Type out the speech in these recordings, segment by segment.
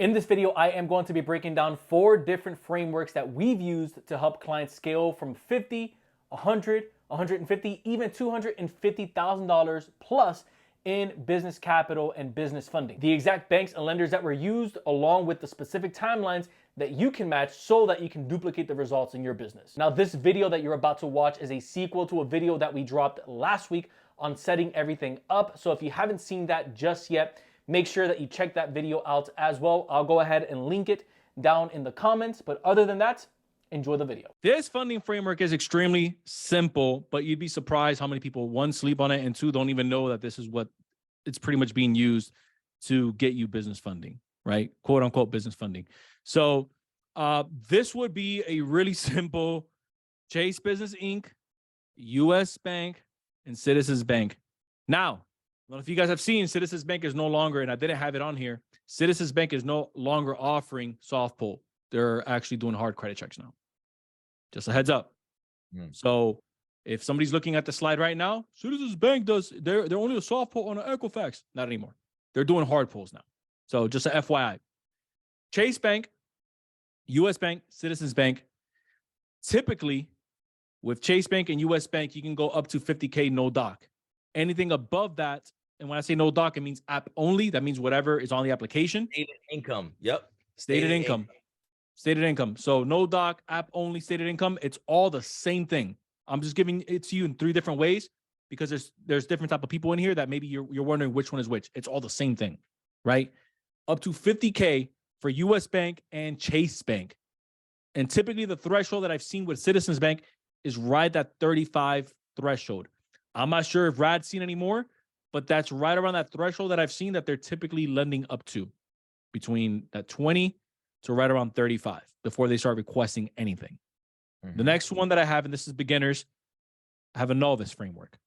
In this video, I am going to be breaking down 4 different frameworks that we've used to help clients scale from $50, $100, $150, even $250,000 plus in business capital and business funding. The exact banks and lenders that were used, along with the specific timelines that you can match so that you can duplicate the results in your business. Now, this video that you're about to watch is a sequel to a video that we dropped last week on setting everything up. So if you haven't seen that just yet, make sure that you check that video out as well. I'll go ahead and link it down in the comments. But other than that, enjoy the video. This funding framework is extremely simple, but you'd be surprised how many people, one, sleep on it, and two, don't even know that this is what it's pretty much being used to get you business funding, right? Quote unquote business funding. So this would be a really simple Chase Business Inc., US Bank, and Citizens Bank. Now, I don't know if you guys have seen, Citizens Bank is no longer, and I didn't have it on here, Citizens Bank is no longer offering soft pull. They're actually doing hard credit checks now. Just a heads up. So if somebody's looking at the slide right now, Citizens Bank they're only a soft pull on an Equifax. Not anymore. They're doing hard pulls now. So just a FYI. Chase Bank, US Bank, Citizens Bank. Typically, with Chase Bank and US Bank, you can go up to 50K no doc. Anything above that, and when I say no doc, it means app only. That means whatever is on the application. Stated income. Yep. Stated income. Stated income. So no doc, app only, stated income. It's all the same thing. I'm just giving it to you in 3 different ways because there's different type of people in here that maybe you're wondering which one is which. It's all the same thing, right? Up to 50K for US Bank and Chase Bank. And typically the threshold that I've seen with Citizens Bank is right at 35 threshold. I'm not sure if Rad's seen any more, but that's right around that threshold that I've seen that they're typically lending up to, between that 20 to right around 35 before they start requesting anything. The next one that I have, and this is beginners, I have a novice framework.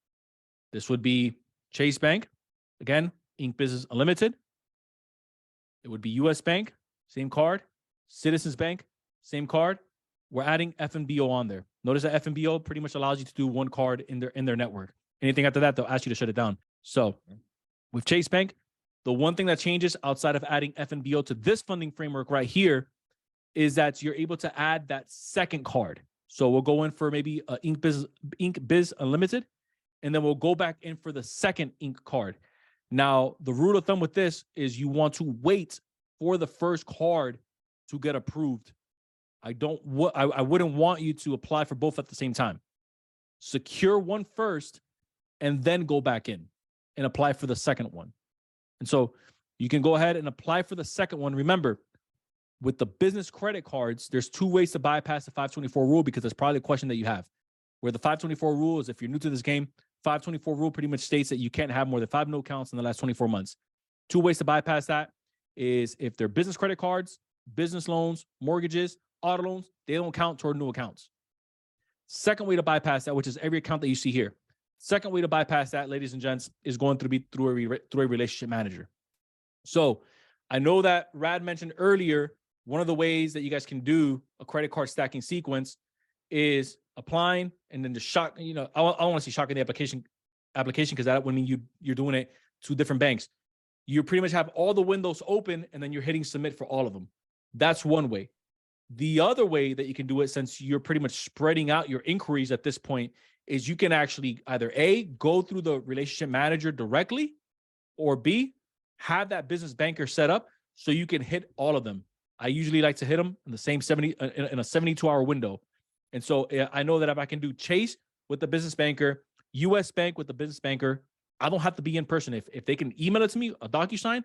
This would be Chase Bank, again, Inc. Business Unlimited. It would be US Bank, same card. Citizens Bank, same card. We're adding FNBO on there. Notice that FNBO pretty much allows you to do one card in their network. Anything after that, they'll ask you to shut it down. So with Chase Bank, the one thing that changes outside of adding FNBO to this funding framework right here is that you're able to add that second card. So we'll go in for maybe Inc. Biz Unlimited, and then we'll go back in for the second Inc. card. Now, the rule of thumb with this is you want to wait for the first card to get approved. I wouldn't want you to apply for both at the same time. Secure one first and then go back in and apply for the second one. And so you can go ahead and apply for the second one. Remember, with the business credit cards, there's 2 ways to bypass the 524 rule because that's probably the question that you have. Where the 524 rule is, if you're new to this game, 524 rule pretty much states that you can't have more than 5 no accounts in the last 24 months. 2 ways to bypass that is if they're business credit cards, business loans, mortgages, auto loans, they don't count toward new accounts. Second way to bypass that, which is every account that you see here. Second way to bypass that, ladies and gents, is going through a relationship manager. So I know that Rad mentioned earlier, one of the ways that you guys can do a credit card stacking sequence is applying and then just shock, I don't want to see shocking the application because that would mean you're doing it to different banks. You pretty much have all the windows open and then you're hitting submit for all of them. That's one way. The other way that you can do it, since you're pretty much spreading out your inquiries at this point, is you can actually either A, go through the relationship manager directly, or B, have that business banker set up so you can hit all of them. I usually like to hit them in the same in a 72-hour window. And so I know that if I can do Chase with the business banker, US Bank with the business banker, I don't have to be in person. If they can email it to me, a DocuSign,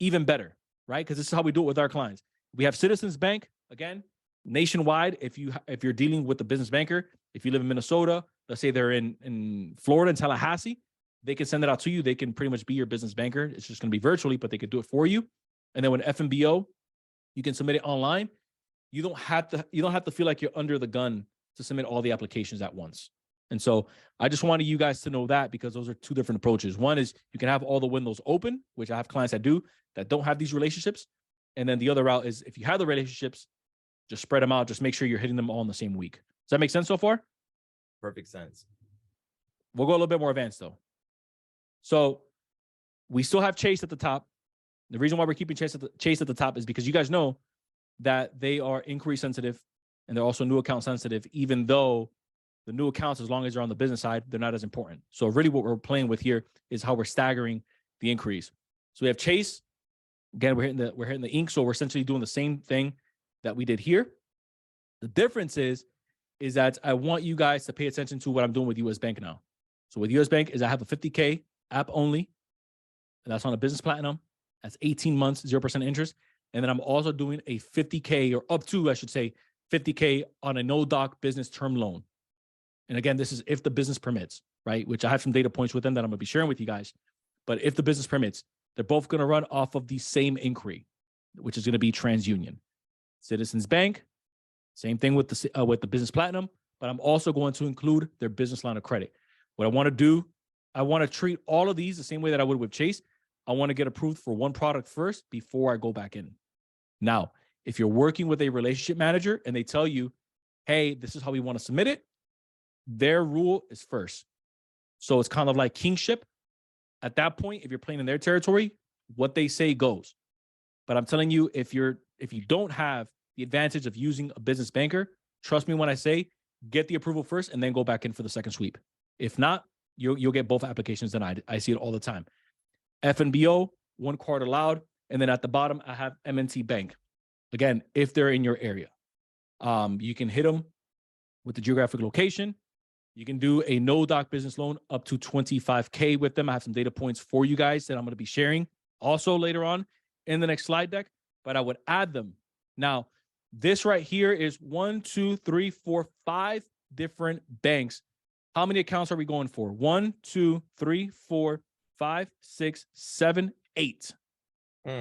even better, right? Because this is how we do it with our clients. We have Citizens Bank, again, nationwide. If you're dealing with the business banker, if you live in Minnesota, let's say they're in Florida, in Tallahassee, they can send it out to you. They can pretty much be your business banker. It's just going to be virtually, but they could do it for you. And then with FNBO, you can submit it online. You don't have to feel like you're under the gun to submit all the applications at once. And so I just wanted you guys to know that, because those are 2 different approaches. One is you can have all the windows open, which I have clients that don't have these relationships. And then the other route is if you have the relationships, just spread them out. Just make sure you're hitting them all in the same week. Does that make sense so far? Perfect sense. We'll go a little bit more advanced though. So we still have Chase at the top. The reason why we're keeping Chase at the top is because you guys know that they are inquiry sensitive and they're also new account sensitive, even though the new accounts, as long as they're on the business side, they're not as important. So really what we're playing with here is how we're staggering the increase. So we have Chase. Again, we're hitting the ink. So we're essentially doing the same thing that we did here. The difference is that I want you guys to pay attention to what I'm doing with US Bank now. So with US Bank is I have a 50K app only, and that's on a business platinum. That's 18 months, 0% interest. And then I'm also doing a 50K or up to, I should say, 50K on a no doc business term loan. And again, this is if the business permits, right? Which I have some data points with them that I'm gonna be sharing with you guys. But if the business permits, they're both gonna run off of the same inquiry, which is gonna be TransUnion. Citizens Bank, same thing with the business platinum, but I'm also going to include their business line of credit. What I wanna do, I wanna treat all of these the same way that I would with Chase. I wanna get approved for one product first before I go back in. Now, if you're working with a relationship manager and they tell you, hey, this is how we wanna submit it, their rule is first. So it's kind of like kingship. At that point, if you're playing in their territory, what they say goes. But I'm telling you, if you don't have the advantage of using a business banker, trust me when I say get the approval first and then go back in for the second sweep. If not, you'll get both applications denied. I see it all the time. FNBO, one card allowed, and then at the bottom I have M&T Bank. Again, if they're in your area, you can hit them with the geographic location. You can do a no doc business loan up to 25K with them. I have some data points for you guys that I'm going to be sharing also later on in the next slide deck, but I would add them. Now, this right here is 1, 2, 3, 4, 5 different banks. How many accounts are we going for? 1, 2, 3, 4, 5, 6, 7, 8.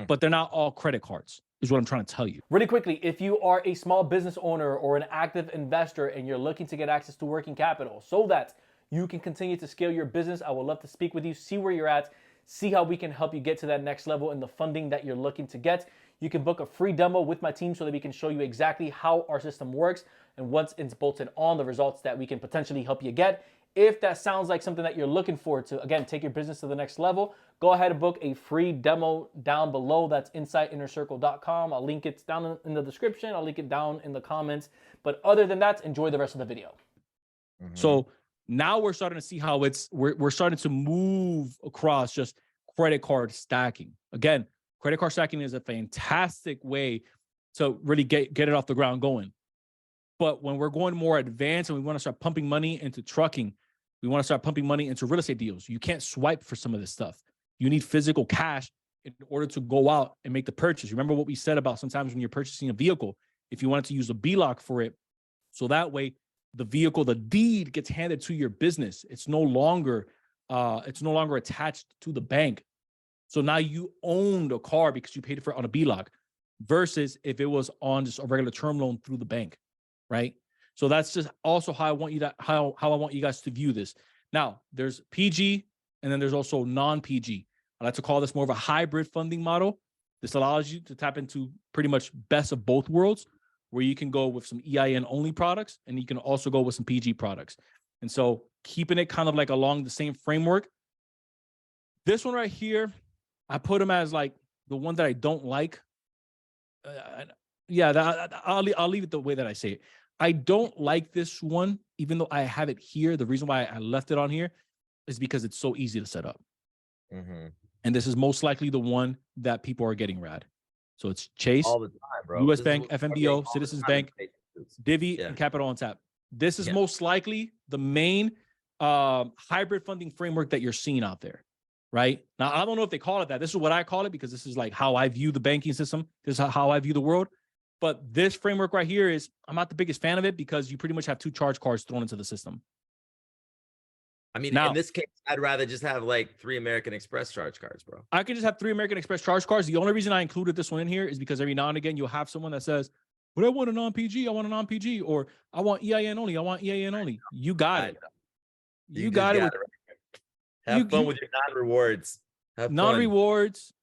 But they're not all credit cards, is what I'm trying to tell you. Really quickly, if you are a small business owner or an active investor and you're looking to get access to working capital so that you can continue to scale your business, I would love to speak with you, see where you're at, see how we can help you get to that next level in the funding that you're looking to get. You can book a free demo with my team so that we can show you exactly how our system works and once it's bolted on, the results that we can potentially help you get. If that sounds like something that you're looking for to, again, take your business to the next level, go ahead and book a free demo down below. That's insightInnerCircle.com. I'll link it down in the description. I'll link it down in the comments. But other than that, enjoy the rest of the video. So now we're starting to see how we're starting to move across just credit card stacking. Again, credit card stacking is a fantastic way to really get it off the ground going. But when we're going more advanced and we want to start pumping money into trucking, we want to start pumping money into real estate deals. You can't swipe for some of this stuff. You need physical cash in order to go out and make the purchase. Remember what we said about sometimes when you're purchasing a vehicle, if you wanted to use a BLOC for it, so that way the vehicle, the deed gets handed to your business. It's no longer attached to the bank. So now you own the car because you paid for it on a BLOC versus if it was on just a regular term loan through the bank, right? So that's just also how I want you how I want you guys to view this. Now, there's PG and then there's also non-PG. I like to call this more of a hybrid funding model. This allows you to tap into pretty much best of both worlds, where you can go with some EIN only products and you can also go with some PG products. And so keeping it kind of like along the same framework. This one right here, I put them as like the one that I don't like. I'll leave it the way that I say it. I don't like this one, even though I have it here. The reason why I left it on here is because it's so easy to set up. And this is most likely the one that people are getting rad. So it's Chase, all the time, bro. US Bank, FNBO, Citizens Bank, Divvy, and Capital on Tap. This is most likely the main hybrid funding framework that you're seeing out there, right? Now, I don't know if they call it that. This is what I call it because this is like how I view the banking system. This is how I view the world. But this framework right here is, I'm not the biggest fan of it because you pretty much have 2 charge cards thrown into the system. I mean, in this case, I'd rather just have like 3 American Express charge cards, bro. I could just have 3 American Express charge cards. The only reason I included this one in here is because every now and again, you'll have someone that says, but I want a non-PG, I want a non-PG, or I want EIN only, I want EIN only. You got it. You got it. Right. Have fun with your non-rewards. Non-rewards.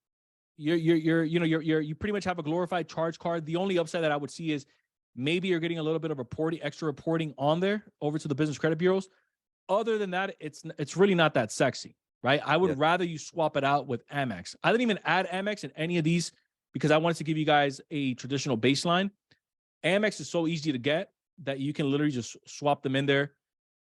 You pretty much have a glorified charge card. The only upside that I would see is maybe you're getting a little bit of extra reporting on there over to the business credit bureaus. Other than that, it's really not that sexy. right? I would rather you swap it out with Amex. I didn't even add Amex in any of these because I wanted to give you guys a traditional baseline. Amex is so easy to get that you can literally just swap them in there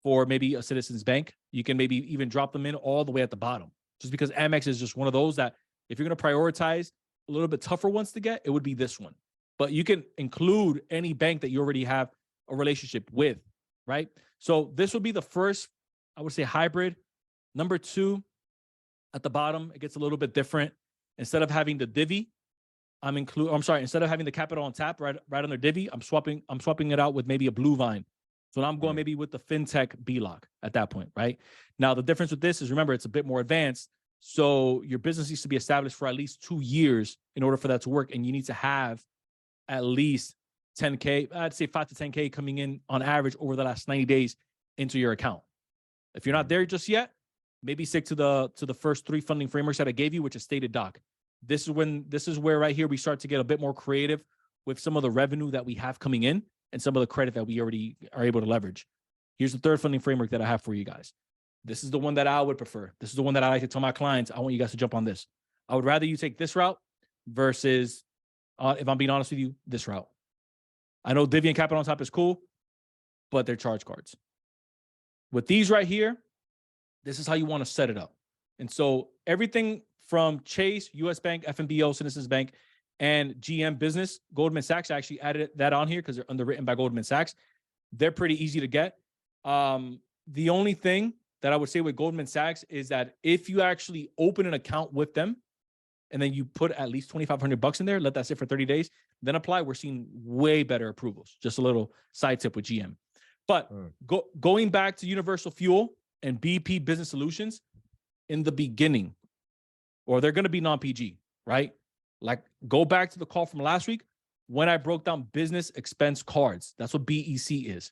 for maybe a Citizens Bank. You can maybe even drop them in all the way at the bottom, just because Amex is just one of those that if you're going to prioritize a little bit tougher ones to get, it would be this one. But you can include any bank that you already have a relationship with, right? So this would be the first, I would say, hybrid. Number two, at the bottom, it gets a little bit different. Instead of having the divvy, instead of having the capital on tap right under divvy, I'm swapping it out with maybe a blue vine. So now I'm going maybe with the fintech BLOC at that point, right? Now, the difference with this is, remember, it's a bit more advanced. So your business needs to be established for at least 2 years in order for that to work. And you need to have at least 10K, I'd say 5 to 10K coming in on average over the last 90 days into your account. If you're not there just yet, maybe stick to the first 3 funding frameworks that I gave you, which is stated doc. This is where right here we start to get a bit more creative with some of the revenue that we have coming in and some of the credit that we already are able to leverage. Here's the third funding framework that I have for you guys. This is the one that I would prefer. This is the one that I like to tell my clients, I want you guys to jump on this. I would rather you take this route versus, if I'm being honest with you, this route. I know Divvy and Capital on top is cool, but they're charge cards. With these right here, this is how you want to set it up. And so everything from Chase, US Bank, FNBO, Citizens Bank, and GM Business, Goldman Sachs, I actually added that on here because they're underwritten by Goldman Sachs. They're pretty easy to get. The only thing that I would say with Goldman Sachs is that if you actually open an account with them and then you put at least $2,500 in there, let that sit for 30 days, then apply, we're seeing way better approvals. Just a little side tip with GM. But going back to Universal Fuel and BP Business Solutions, in the beginning, or they're going to be non-PG, right? Like, go back to the call from last week when I broke down business expense cards. That's what BEC is.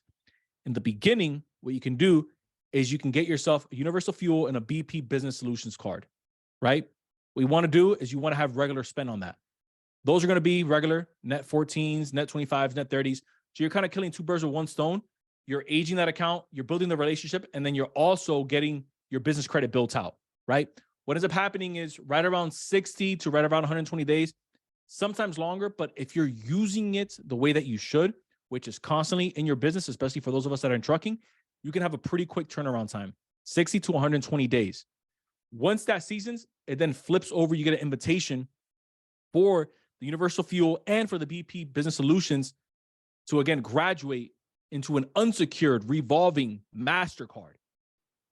In the beginning, what you can do is you can get yourself a Universal Fuel and a BP Business Solutions card, right? What you want to do is you want to have regular spend on that. Those are going to be regular net 14s, net 25s, net 30s. So you're kind of killing 2 birds with 1 stone. You're aging that account, you're building the relationship, and then you're also getting your business credit built out, right? What ends up happening is right around 60 to right around 120 days, sometimes longer, but if you're using it the way that you should, which is constantly in your business, especially for those of us that are in trucking, you can have a pretty quick turnaround time, 60 to 120 days. Once that seasons, it then flips over. You get an invitation for the Universal Fuel and for the BP Business Solutions to, again, graduate into an unsecured revolving MasterCard,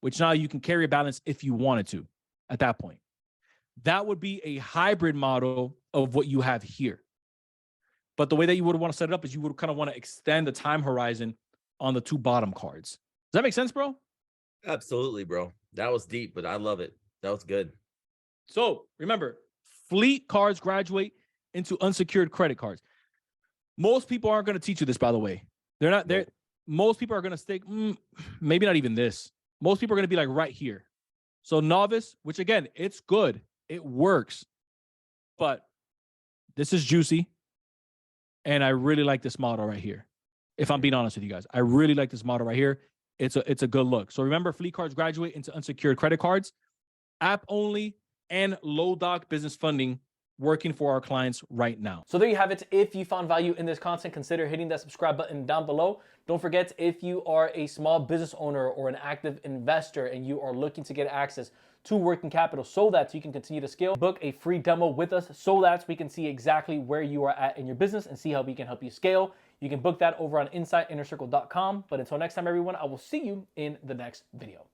which now you can carry a balance if you wanted to at that point. That would be a hybrid model of what you have here. But the way that you would want to set it up is you would kind of want to extend the time horizon on the 2 bottom cards. Does that make sense, bro? Absolutely, bro. That was deep, but I love it. That was good. So remember, fleet cards graduate into unsecured credit cards. Most people aren't going to teach you this, by the way. They're not there. Most people are going to stick, maybe not even this. Most people are going to be like right here. So novice, which again, it's good. It works. But this is juicy. And I really like this model right here. If I'm being honest with you guys, I really like this model right here. It's a good look. So remember, fleet cards graduate into unsecured credit cards, app only, and low doc business funding working for our clients right now. So there you have it. If you found value in this content, consider hitting that subscribe button down below. Don't forget, if you are a small business owner or an active investor and you are looking to get access to working capital so that you can continue to scale, book a free demo with us so that we can see exactly where you are at in your business and see how we can help you scale. You can book that over on insideinnercircle.com. But until next time, everyone, I will see you in the next video.